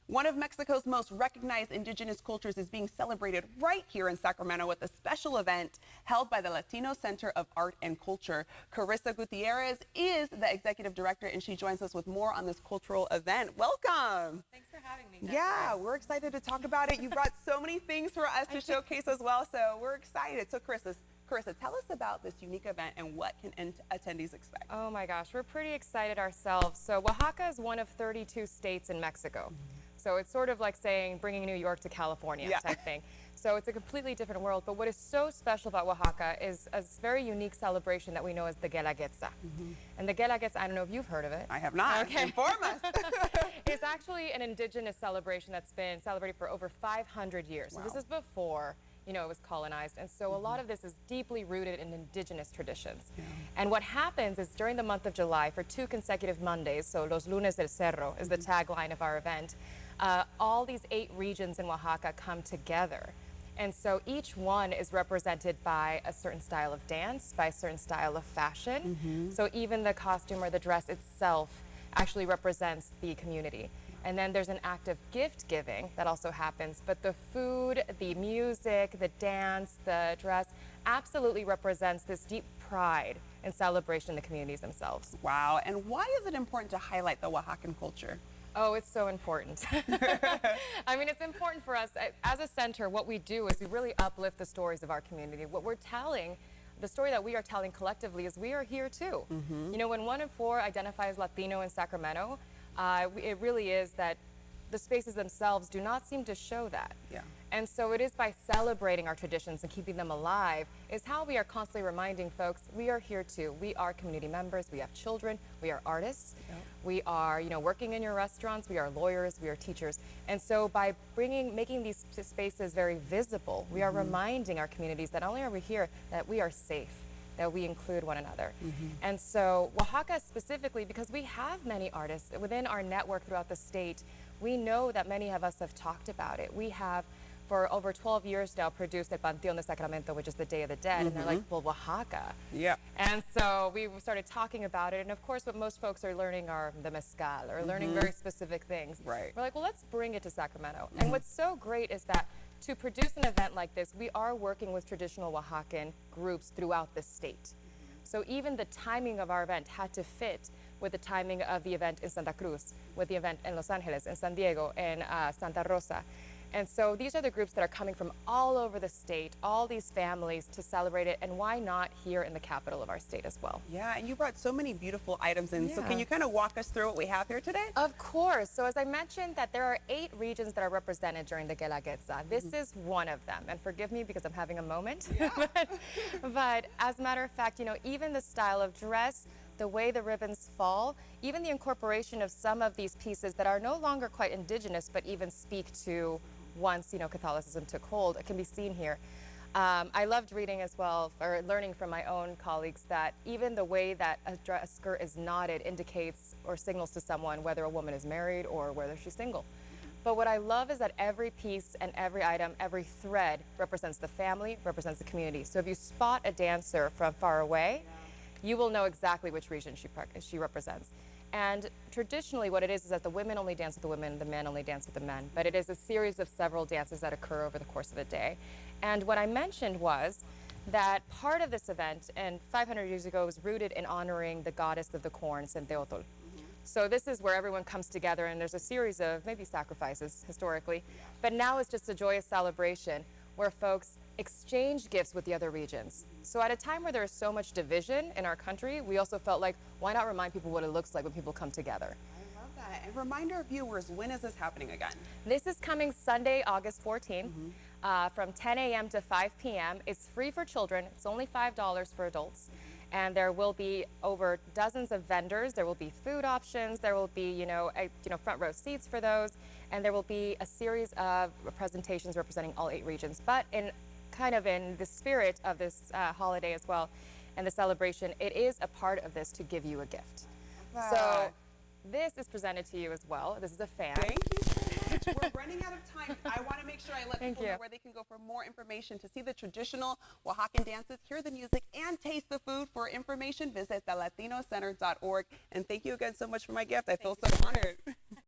One of Mexico's most recognized indigenous cultures is being celebrated right here in Sacramento with a special event held by the Latino Center of Art and Culture. Carissa Gutierrez is the executive director, and she joins us with more on this cultural event. Welcome. Thanks for having me. Yeah, we're excited to talk about it. You brought so many things for us to showcase as well, so we're excited. So Carissa, tell us about this unique event and what can attendees expect? Oh my gosh, we're pretty excited ourselves. So Oaxaca is one of 32 states in Mexico. So it's sort of like saying bringing New York to California type thing. So it's a completely different world. But what is so special about Oaxaca is a very unique celebration that we know as the Guelaguetza. And the Guelaguetza, I don't know if you've heard of it. I have not. Okay. Inform us. It's actually an indigenous celebration that's been celebrated for over 500 years. Wow. So this is before it was colonized. And so a lot of this is deeply rooted in indigenous traditions. And what happens is during the month of July, for 2 consecutive Mondays, so Los Lunes del Cerro is the tagline of our event, all these 8 regions in Oaxaca come together. And so each one is represented by a certain style of dance, by a certain style of fashion. So even the costume or the dress itself actually represents the community. And then there's an act of gift giving that also happens, but the food, the music, the dance, the dress absolutely represents this deep pride and celebration in the communities themselves. Wow, and why is it important to highlight the Oaxacan culture? Oh, it's so important. I mean, it's important for us. As a center, what we do is we really uplift the stories of our community. What we're telling, the story that we are telling collectively is we are here too. You know, when 1 in 4 identifies Latino in Sacramento, it really is that the spaces themselves do not seem to show that. And so it is by celebrating our traditions and keeping them alive is how we are constantly reminding folks we are here too. We are community members, we have children, we are artists, we are working in your restaurants, we are lawyers, we are teachers. And so by making these spaces very visible, we are reminding our communities that not only are we here, that we are safe, that we include one another. And so Oaxaca specifically, because we have many artists within our network throughout the state, we know that many of us have talked about it. We have for over 12 years now produced El Panteón de Sacramento, which is the Day of the Dead, and they're like, well, Oaxaca. And so we started talking about it, and of course what most folks are learning are the mezcal, or learning very specific things. We're like, well, let's bring it to Sacramento. And what's so great is that to produce an event like this, we are working with traditional Oaxacan groups throughout the state. So even the timing of our event had to fit with the timing of the event in Santa Cruz, with the event in Los Angeles, in San Diego, and Santa Rosa. And so these are the groups that are coming from all over the state, all these families to celebrate it, and why not here in the capital of our state as well? Yeah, and you brought so many beautiful items in. So can you kind of walk us through what we have here today? Of course. So as I mentioned, that there are 8 regions that are represented during the Guelaguetza. This is one of them, and forgive me because I'm having a moment. But as a matter of fact, even the style of dress, the way the ribbons fall, even the incorporation of some of these pieces that are no longer quite indigenous, but even speak to once Catholicism took hold, it can be seen here. I loved reading as well, or learning from my own colleagues, that even the way that a skirt is knotted indicates or signals to someone whether a woman is married or whether she's single. But what I love is that every piece and every item, every thread represents the family, represents the community. So if you spot a dancer from far away, you will know exactly which region she represents. And traditionally what it is that the women only dance with the women, the men only dance with the men. But it is a series of several dances that occur over the course of the day. And what I mentioned was that part of this event, and 500 years ago, was rooted in honoring the goddess of the corn, Centeotl. So this is where everyone comes together, and there's a series of maybe sacrifices historically. But now it's just a joyous celebration where folks exchange gifts with the other regions. So at a time where there is so much division in our country, we also felt like, why not remind people what it looks like when people come together? I love that. And remind our viewers, when is this happening again? This is coming Sunday, August 14th, from 10 a.m. to 5 p.m. It's free for children. It's only $5 for adults. And there will be over dozens of vendors. There will be food options. There will be, front row seats for those. And there will be a series of presentations representing all 8 regions. But in the spirit of this holiday as well, and the celebration, it is a part of this to give you a gift. So this is presented to you as well. This is a fan. Thank you so much. We're running out of time. I want to make sure I let people know where they can go for more information, to see the traditional Oaxacan dances, hear the music, and taste the food. For information, visit thelatinocenter.org. And thank you again so much for my gift. I feel so honored.